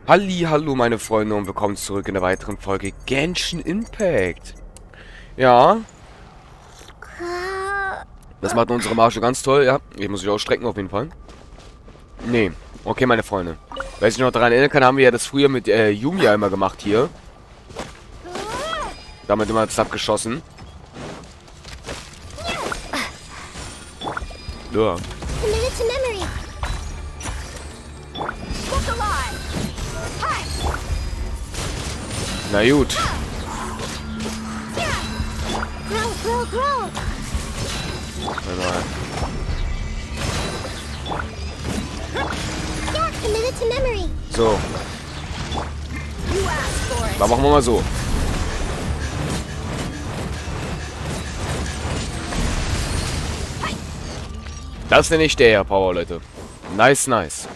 Hallo meine Freunde und willkommen zurück in der weiteren Folge Genshin Impact. Ja, das macht unsere Marge ganz toll, ja. Ich muss mich ausstrecken auf jeden Fall. Nee, okay meine Freunde. Wer sich noch daran erinnern kann, haben wir ja das früher mit Yumi immer gemacht hier. Damit immer das abgeschossen. Ja. Na gut. So. Dann machen wir mal so. Das nenne ich der Power, Leute. Nice, nice.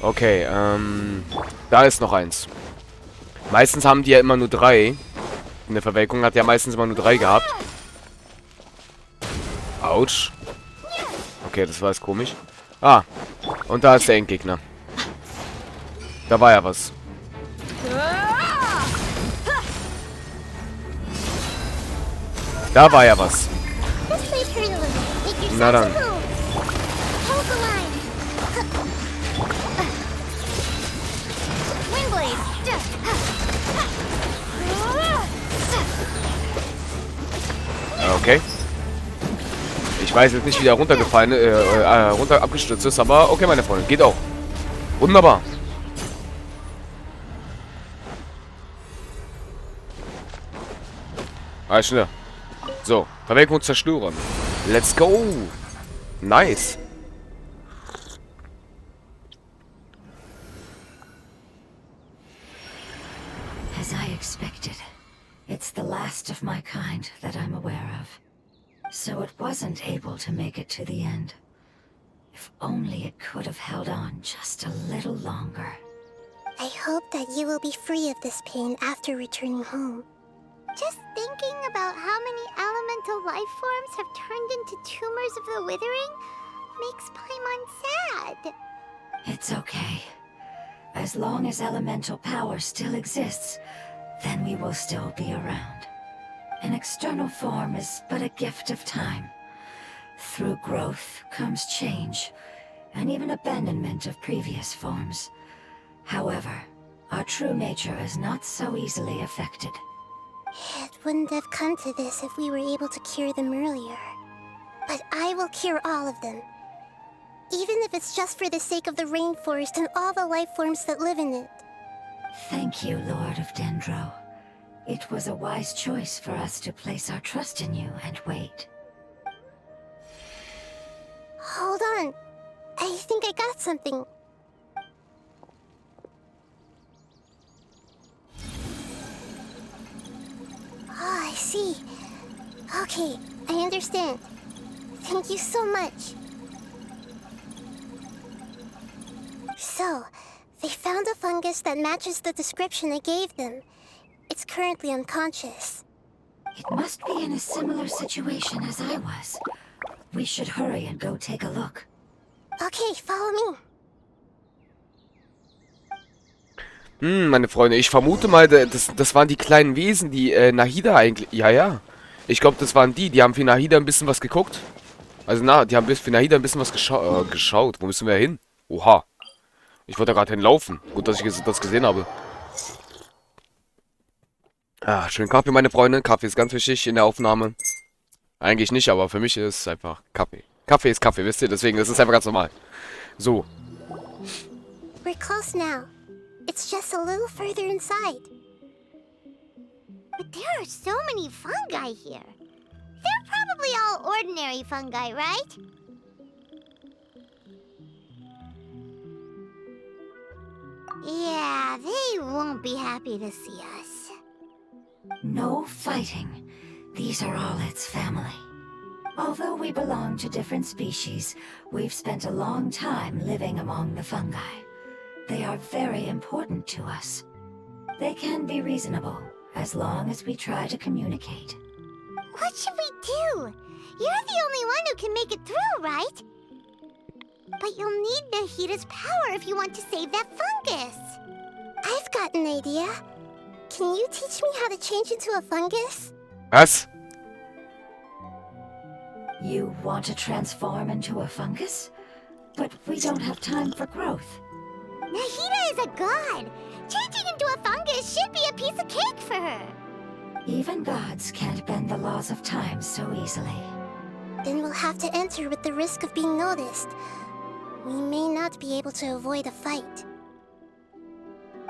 Okay, da ist noch eins. Meistens haben die ja immer nur 3. Eine Verwelkung hat ja meistens immer nur 3 gehabt. Autsch. Okay, das war jetzt komisch. Ah, und da ist der Endgegner. Da war ja was. Da war ja was. Na dann. Okay. Ich weiß jetzt nicht, wie der runtergefallen, runter abgestürzt ist, aber okay, meine Freunde, geht auch. Wunderbar. Alles schneller. So, Verwelkung zerstören. Let's go. Nice. As I expected, it's the last of my kind that I'm aware of. So it wasn't able to make it to the end. If only it could have held on just a little longer. I hope that you will be free of this pain after returning home. Just thinking about how many elemental life forms have turned into tumors of the withering makes Paimon sad. It's okay. As long as elemental power still exists, then we will still be around. An external form is but a gift of time. Through growth comes change, and even abandonment of previous forms. However, our true nature is not so easily affected. It wouldn't have come to this if we were able to cure them earlier. But I will cure all of them. Even if it's just for the sake of the rainforest and all the life forms that live in it. Thank you, Lord of Dendro. It was a wise choice for us to place our trust in you and wait. Hold on. I think I got something. Oh, I see. Okay, I understand. Thank you so much. So, they found a fungus that matches the description I gave them. It's currently unconscious. It must be in a similar situation as I was. We should hurry and go take a look. Okay, follow me. Meine Freunde, ich vermute mal, das waren die kleinen Wesen, die Nahida eigentlich... Ja. Ich glaube, das waren die. Die haben für Nahida ein bisschen was geguckt. Also, die haben für Nahida ein bisschen was geschaut. Wo müssen wir hin? Oha. Ich wollte da gerade hinlaufen. Gut, dass ich das gesehen habe. Ah, schön Kaffee, meine Freunde. Kaffee ist ganz wichtig in der Aufnahme. Eigentlich nicht, aber für mich ist es einfach Kaffee. Kaffee ist Kaffee, wisst ihr? Deswegen, das ist einfach ganz normal. So. We're close now. It's just a little further inside. But there are so many fungi here. They're probably all ordinary fungi, right? Yeah, they won't be happy to see us. No fighting. These are all its family. Although we belong to different species, we've spent a long time living among the fungi. They are very important to us. They can be reasonable, as long as we try to communicate. What should we do? You're the only one who can make it through, right? But you'll need Nahida's power if you want to save that fungus. an idea. Can you teach me how to change into a fungus? Was? You want to transform into a fungus? But we don't have time for growth. Nahida is a god. Changing into a fungus should be a piece of cake for her. Even gods can't bend the laws of time so easily. Then we'll have to enter with the risk of being noticed. We may not be able to avoid a fight.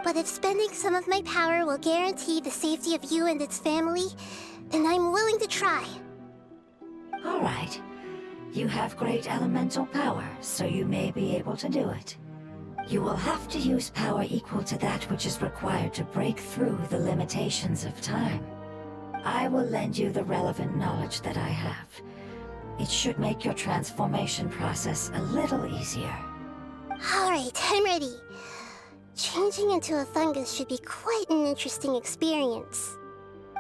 But if spending some of my power will guarantee the safety of you and its family, then I'm willing to try. All right. You have great elemental power, so you may be able to do it. You will have to use power equal to that which is required to break through the limitations of time. I will lend you the relevant knowledge that I have. It should make your transformation process a little easier. Alright, I'm ready. Changing into a fungus should be quite an interesting experience.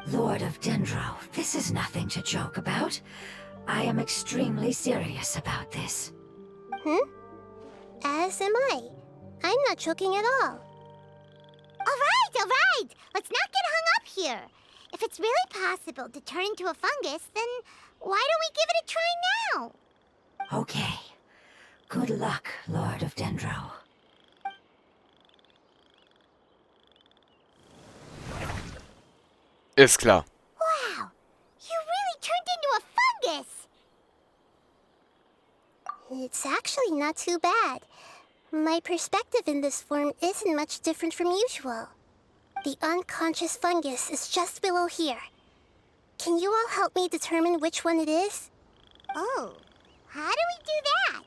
Lord of Dendro, this is nothing to joke about. I am extremely serious about this. As am I. I'm not joking at all. Alright! Let's not get hung up here. If it's really possible to turn into a fungus, then why don't we give it a try now? Okay. Good luck, Lord of Dendro. Ist klar. Wow! You really turned into a fungus! It's actually not too bad. My perspective in this form isn't much different from usual. The unconscious fungus is just below here. Can you all help me determine which one it is? Oh, how do we do that?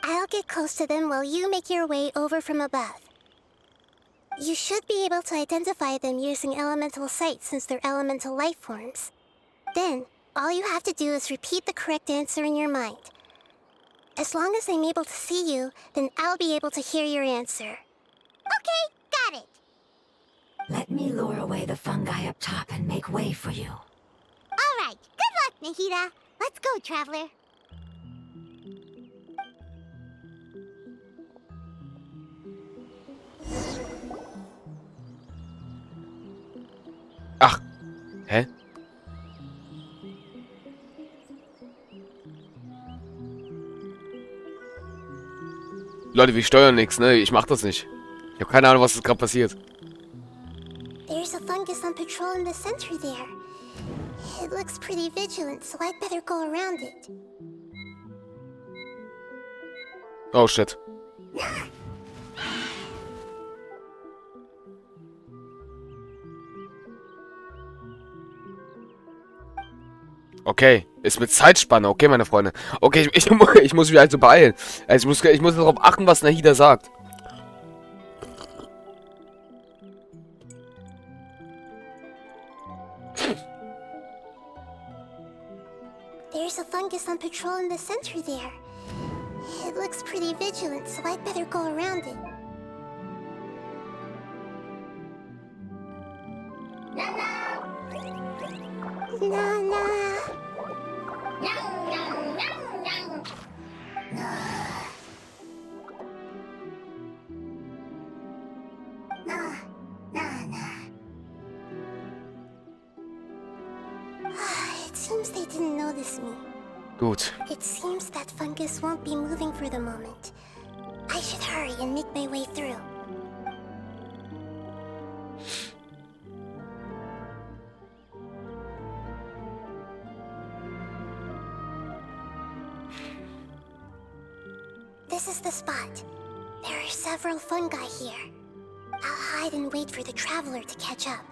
I'll get close to them while you make your way over from above. You should be able to identify them using elemental sight since they're elemental life forms. Then, all you have to do is repeat the correct answer in your mind. As long as I'm able to see you, then I'll be able to hear your answer. Okay, got it. Let me lure away the fungi up top and make way for you. All right, good luck, Nahida. Let's go, Traveler. Ach. Hä? Leute, wir steuern nichts, ne? Ich mach das nicht. Ich habe keine Ahnung, was gerade passiert. There's a fungus on patrol in the center there. It looks pretty vigilant, so I'd better go around it. Oh, shit. Okay, ist mit Zeitspanne. Okay, meine Freunde. Okay, ich muss mich also beeilen. Also ich muss darauf achten, was Nahida sagt. There's a fungus on patrol in the center there. It looks pretty vigilant, so I'd better go around it. Nana! It seems they didn't notice me. Gut. It seems that fungus won't be moving for the moment. I should hurry and make my way through. This is the spot. There are several fungi here. I'll hide and wait for the traveler to catch up.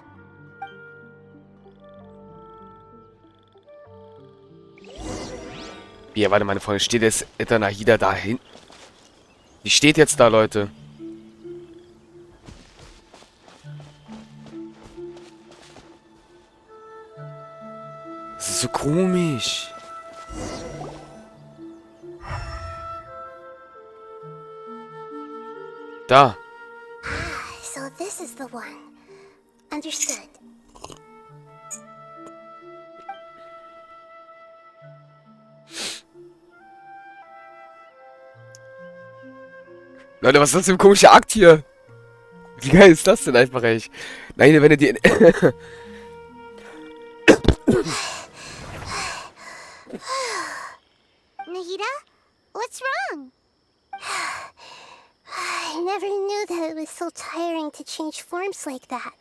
Ja, warte, meine Freunde, steht jetzt Nahida da hin? Die steht jetzt da, Leute. Das ist so komisch. Da. So this is the one. Understood. Leute, was ist das für ein komischer Akt hier? Wie geil ist das denn einfach, echt? Nein, wenn er die... Nahida? What's wrong? I never knew that it was so tiring to change forms like that.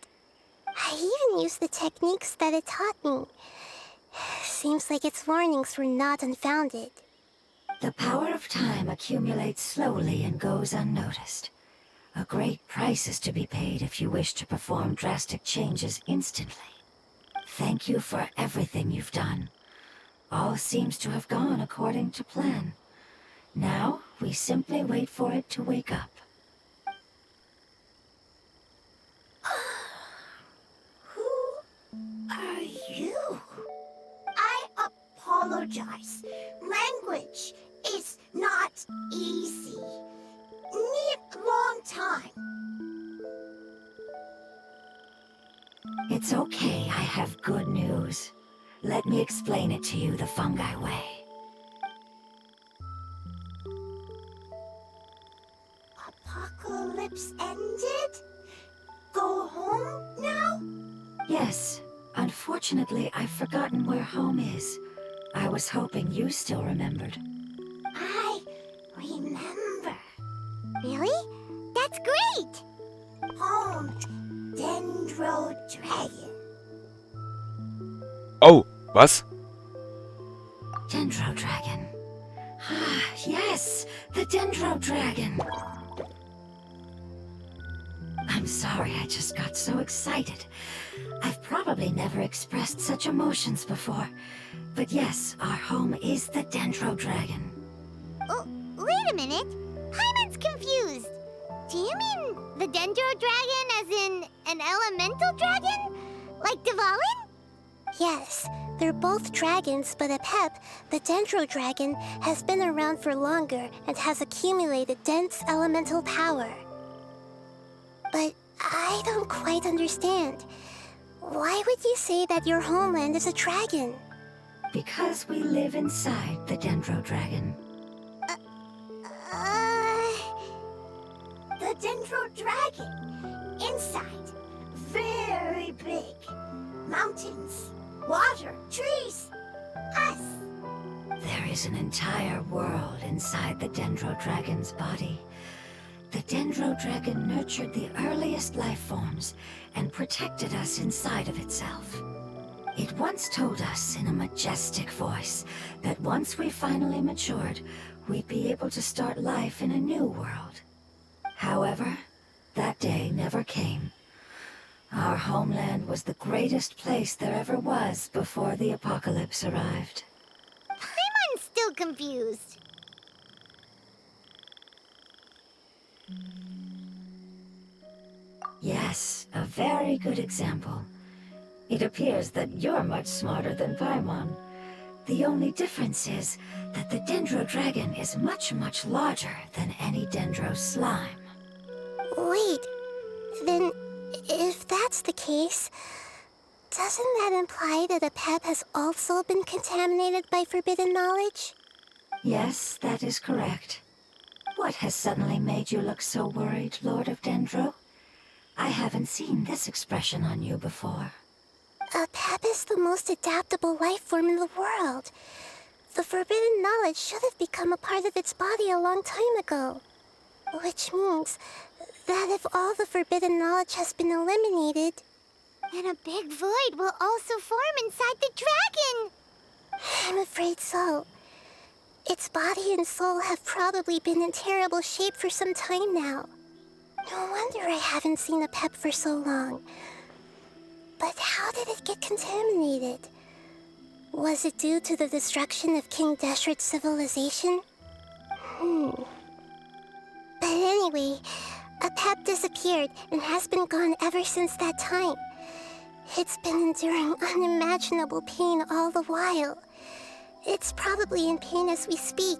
I even used the techniques that it taught me. Seems like its warnings were not unfounded. The power of time accumulates slowly and goes unnoticed. A great price is to be paid if you wish to perform drastic changes instantly. Thank you for everything you've done. All seems to have gone according to plan. Now, we simply wait for it to wake up. Who are you? I apologize. Language is not easy. Need long time. It's okay, I have good news. Let me explain it to you the fungi way. Apocalypse ended? Go home now? Yes, unfortunately, I've forgotten where home is. I was hoping you still remembered. I remember. Really? That's great! Home, Dendro Dragon. Oh, was? Dendro Dragon. Ah, yes, the Dendro Dragon. I'm sorry, I just got so excited. I've probably never expressed such emotions before. But yes, our home is the Dendro Dragon. Oh, wait a minute. Hyman's confused. Do you mean the Dendro Dragon as in an elemental dragon? Like Dvalin? Yes, they're both dragons, but Apep, the Dendro Dragon, has been around for longer and has accumulated dense elemental power. But I don't quite understand. Why would you say that your homeland is a dragon? Because we live inside the Dendro Dragon. The Dendro Dragon. Inside. Very big. Mountains. Water. Trees. Us. There is an entire world inside the Dendro Dragon's body. The Dendro Dragon nurtured the earliest life forms and protected us inside of itself. It once told us in a majestic voice that once we finally matured, we'd be able to start life in a new world. However, that day never came. Our homeland was the greatest place there ever was before the apocalypse arrived. I'm still confused. Yes, a very good example. It appears that you're much smarter than Paimon. The only difference is that the Dendro Dragon is much, much larger than any Dendro slime. Wait, then if that's the case, doesn't that imply that Apep has also been contaminated by forbidden knowledge? Yes, that is correct. What has suddenly made you look so worried, Lord of Dendro? I haven't seen this expression on you before. Apep is the most adaptable life form in the world. The forbidden knowledge should have become a part of its body a long time ago. Which means that if all the forbidden knowledge has been eliminated, then a big void will also form inside the dragon! I'm afraid so. Its body and soul have probably been in terrible shape for some time now. No wonder I haven't seen Apep for so long. But how did it get contaminated? Was it due to the destruction of King Deshret's civilization? But anyway, Apep disappeared and has been gone ever since that time. It's been enduring unimaginable pain all the while. It's probably in pain as we speak.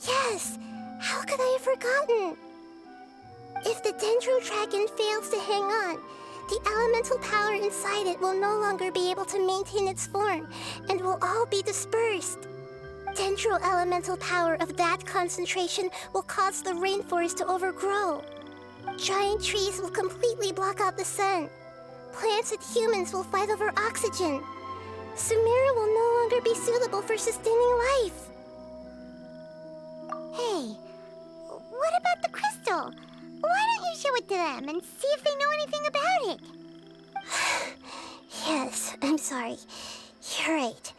Yes! How could I have forgotten? If the Dendro Dragon fails to hang on, the elemental power inside it will no longer be able to maintain its form, and will all be dispersed. Dendro elemental power of that concentration will cause the rainforest to overgrow. Giant trees will completely block out the sun. Plants and humans will fight over oxygen. Sumeru will no longer be suitable for sustaining life. Hey, what about the crystal? Why don't you show it to them and see if they know anything about it? Yes, I'm sorry. You're right.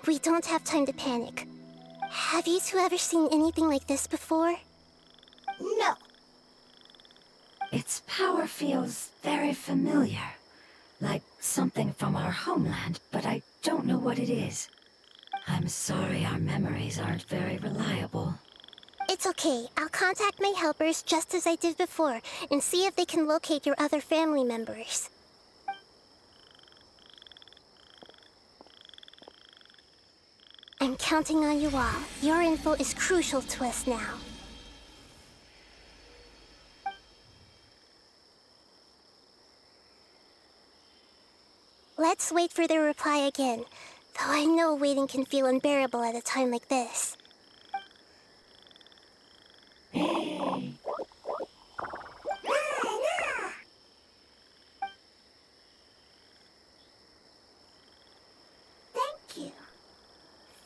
We don't have time to panic. Have you two ever seen anything like this before? No. Its power feels very familiar. Like something from our homeland, but I don't know what it is. I'm sorry our memories aren't very reliable. It's okay. I'll contact my helpers just as I did before and see if they can locate your other family members. I'm counting on you all. Your info is crucial to us now. Let's wait for their reply again, though I know waiting can feel unbearable at a time like this. Thank you.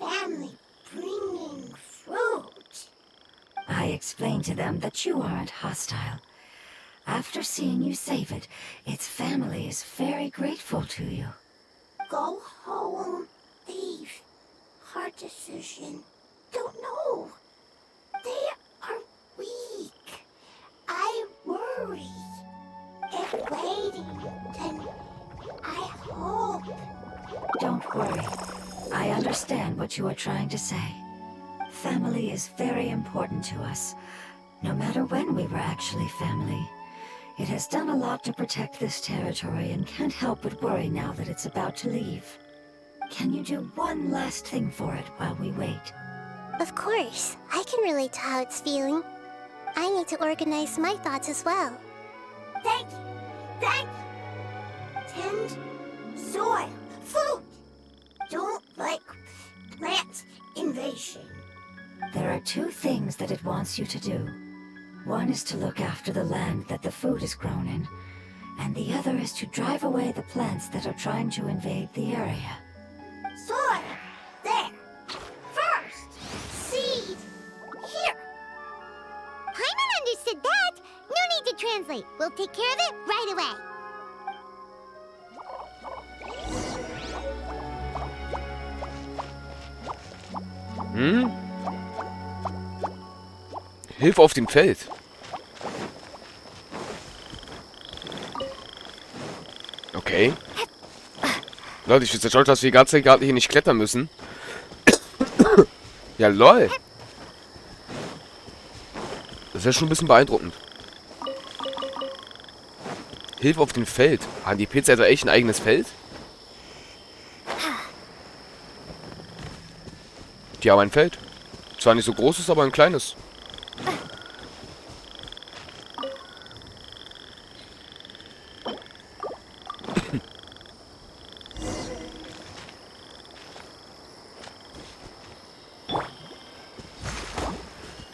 Family bringing fruit. I explained to them that you aren't hostile. After seeing you save it, its family is very grateful to you. Go home, leave. Hard decision. Don't know. They are weak. I worry. If waiting, then I hope. Don't worry. I understand what you are trying to say. Family is very important to us. No matter when we were actually family. It has done a lot to protect this territory and can't help but worry now that it's about to leave. Can you do one last thing for it while we wait? Of course, I can relate to how it's feeling. I need to organize my thoughts as well. Thank you. Thank you. Tend soil, food. Don't like plant invasion. There are two things that it wants you to do. One is to look after the land that the food is grown in, and the other is to drive away the plants that are trying to invade the area. Soil. There. First. Seed. Here. Paimon understood that. No need to translate. We'll take care of it right away. Hilfe auf dem Feld. Okay. Leute, ich find's ja toll, dass wir die ganze Zeit gerade hier nicht klettern müssen. Ja, lol. Das ist ja schon ein bisschen beeindruckend. Hilfe auf dem Feld. Haben die Pizza also echt ein eigenes Feld? Die haben ein Feld. Zwar nicht so großes, aber ein kleines.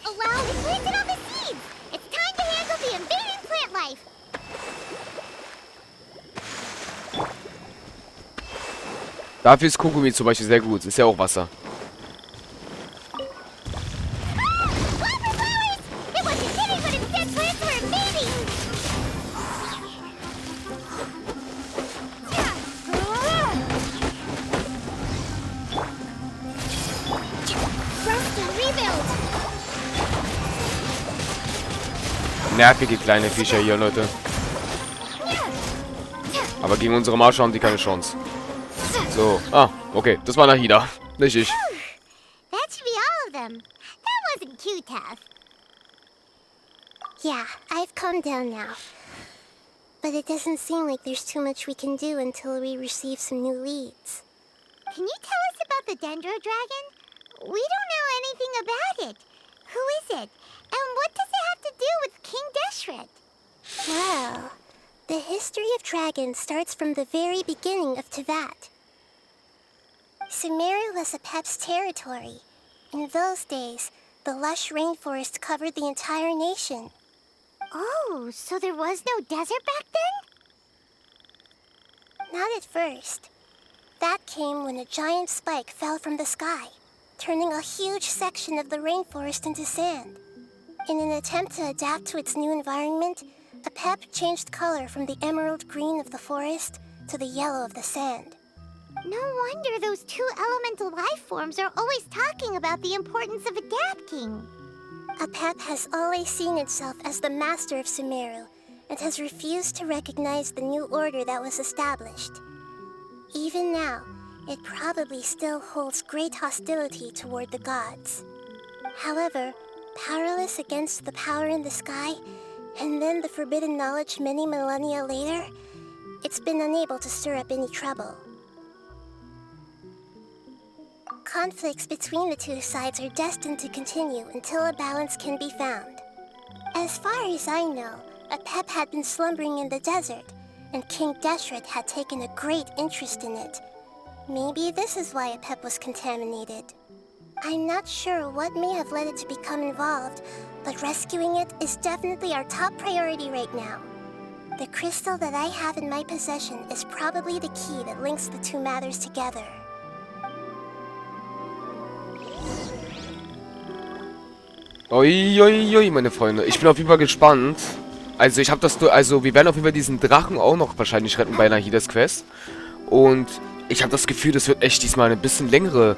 Oh wow, we planted all the seeds. It's time to handle the invading plant life. Dafür ist Kokumi zum Beispiel sehr gut. Ist ja auch Wasser. It wasn't hitting, but instead plants were invading. Rust and rebuild. Nervige kleine Viecher hier, Leute. Aber gegen unsere Marsche haben die keine Chance. So. Ah, okay. Das war Nahida. Nicht ich. That should be all of them. That wasn't too tough. Yeah, I've calmed down now. But it doesn't seem like there's too much we can do until we receive some new leads. Can you tell us about the Dendro Dragon? We don't know anything about it. Who is it? And what does it have to do with King Deshret? Well, the history of dragons starts from the very beginning of Tevat. Sumeru was a Pep's territory. In those days, the lush rainforest covered the entire nation. Oh, so there was no desert back then? Not at first. That came when a giant spike fell from the sky, turning a huge section of the rainforest into sand. In an attempt to adapt to its new environment, a pep changed color from the emerald green of the forest to the yellow of the sand. No wonder those two elemental life forms are always talking about the importance of adapting. A pep has always seen itself as the master of Sumeru and has refused to recognize the new order that was established. Even now, it probably still holds great hostility toward the gods. However, powerless against the power in the sky, and then the forbidden knowledge many millennia later, it's been unable to stir up any trouble. Conflicts between the two sides are destined to continue until a balance can be found. As far as I know, a pep had been slumbering in the desert, and King Deshret had taken a great interest in it. Maybe this is why a pep was contaminated. I'm not sure what may have led it to become involved, but rescuing it is definitely our top priority right now. The crystal that I have in my possession is probably the key that links the two matters together. Uiuiui, meine Freunde. Ich bin auf jeden Fall gespannt. Also wir werden auf jeden Fall diesen Drachen auch noch wahrscheinlich retten bei Nahidas Quest. Und ich habe das Gefühl, das wird echt diesmal eine bisschen längere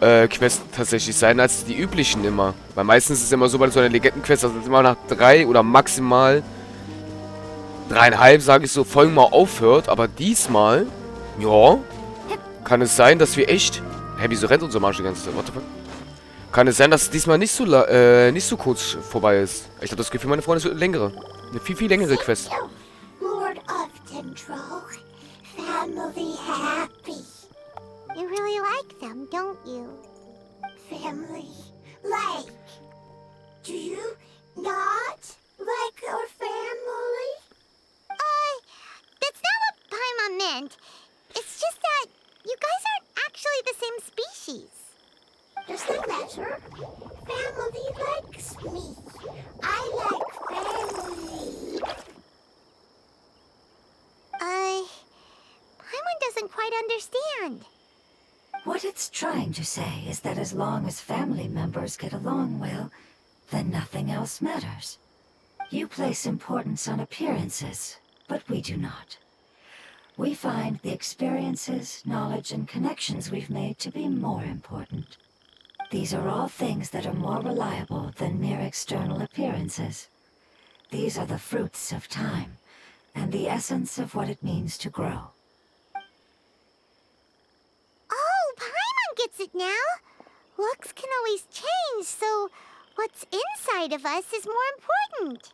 Quest tatsächlich sein, als die üblichen immer. Weil meistens ist es immer so bei so einer Legendenquest, dass es immer nach 3 oder maximal 3,5, sage ich so, Folgen mal aufhört. Aber diesmal, ja, kann es sein, dass wir echt... Hä, wieso rennt unser Marsch die ganze Zeit? What the fuck? Kann es sein, dass es diesmal nicht so kurz vorbei ist. Ich habe das Gefühl, meine Freunde, es wird eine längere. Eine viel, viel längere Quest. Lord of Dendro, family happy. You really like them, don't you? Family, like. Do you not like your family? That's not what Paimon meant. It's just that you guys aren't actually the same species. Doesn't matter. Family likes me. I like family. Paimon doesn't quite understand. What it's trying to say is that as long as family members get along well, then nothing else matters. You place importance on appearances, but we do not. We find the experiences, knowledge, and connections we've made to be more important. These are all things that are more reliable than mere external appearances. These are the fruits of time, and the essence of what it means to grow. Oh, Paimon gets it now. Looks can always change, so what's inside of us is more important.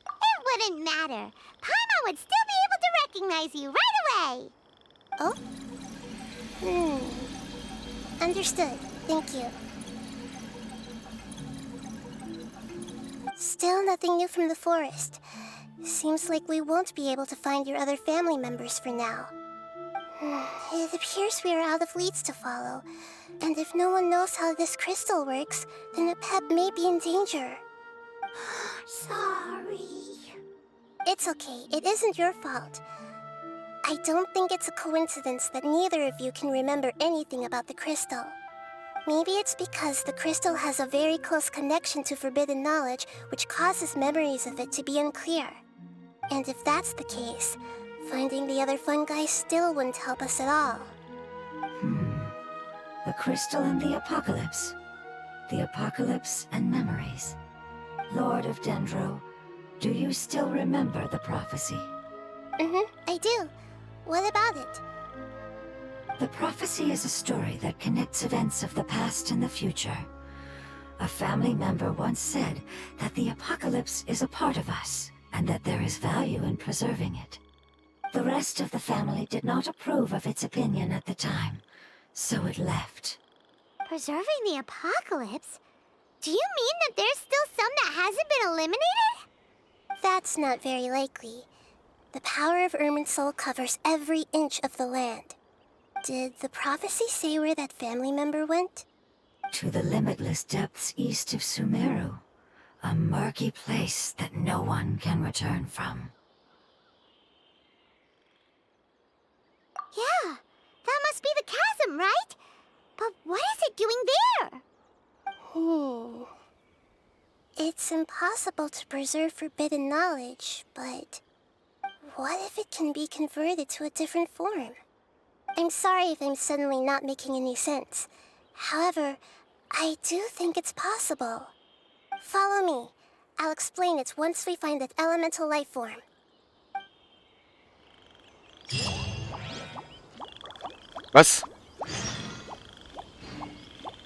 It wouldn't matter. Paimon would still be able to recognize you right away. Oh? Understood. Thank you. Still nothing new from the forest. Seems like we won't be able to find your other family members for now. It appears we are out of leads to follow, and if no one knows how this crystal works, then a pep may be in danger. Sorry. It's okay, it isn't your fault. I don't think it's a coincidence that neither of you can remember anything about the crystal. Maybe it's because the crystal has a very close connection to forbidden knowledge, which causes memories of it to be unclear. And if that's the case, finding the other fungi still wouldn't help us at all. The crystal and the apocalypse. The apocalypse and memories. Lord of Dendro, do you still remember the prophecy? I do. What about it? The prophecy is a story that connects events of the past and the future. A family member once said that the apocalypse is a part of us, and that there is value in preserving it. The rest of the family did not approve of its opinion at the time, so it left. Preserving the apocalypse? Do you mean that there's still some that hasn't been eliminated? That's not very likely. The power of Irminsul covers every inch of the land. Did the prophecy say where that family member went? To the limitless depths east of Sumeru. A murky place that no one can return from. Yeah, that must be the chasm, right? But what is it doing there? It's impossible to preserve forbidden knowledge, but what if it can be converted to a different form? I'm sorry if I'm suddenly not making any sense. However, I do think it's possible. Follow me. I'll explain it once we find that elemental life form. Was?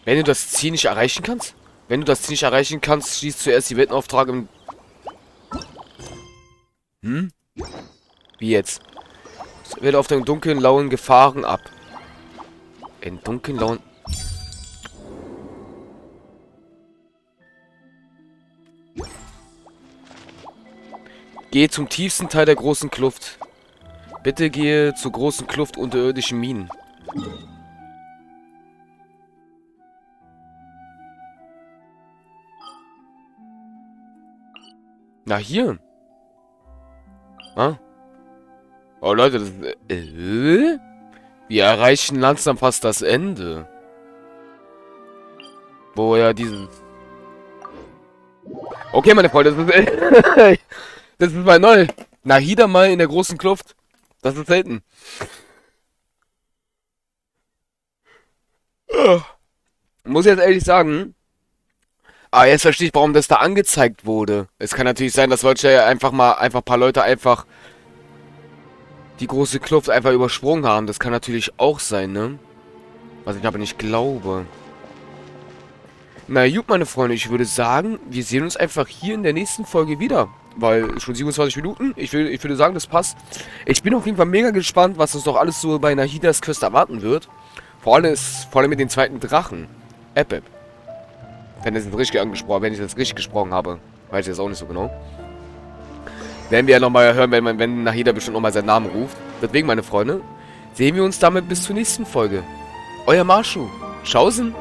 Wenn du das Ziel nicht erreichen kannst? Wenn du das Ziel nicht erreichen kannst, schließt zuerst die Weltenauftrag im... Wie jetzt? Wird auf den dunklen, lauen Gefahren ab. In dunklen, lauen... Gehe zum tiefsten Teil der großen Kluft. Bitte gehe zur großen Kluft unterirdischen Minen. Na, hier. Ah. Oh, Leute, das ist... Wir erreichen langsam fast das Ende. Wo ja diesen... Okay, meine Freunde, das ist... Das ist mal neu. Nahida mal in der großen Kluft. Das ist selten. Muss jetzt ehrlich sagen... jetzt verstehe ich, warum das da angezeigt wurde. Es kann natürlich sein, dass solche einfach ein paar Leute einfach die große Kluft einfach übersprungen haben. Das kann natürlich auch sein, ne? Was ich aber nicht glaube. Na gut, meine Freunde, ich würde sagen, wir sehen uns einfach hier in der nächsten Folge wieder. Weil schon 27 Minuten. Ich würde sagen, das passt. Ich bin auf jeden Fall mega gespannt, was uns noch alles so bei Nahidas Quest erwarten wird. Vor allem mit den zweiten Drachen. Wenn ich das richtig gesprochen habe. Weiß ich jetzt auch nicht so genau. Werden wir ja nochmal hören, wenn Nahida bestimmt nochmal seinen Namen ruft. Deswegen, meine Freunde, sehen wir uns damit bis zur nächsten Folge. Euer Marschu. Tschaußen.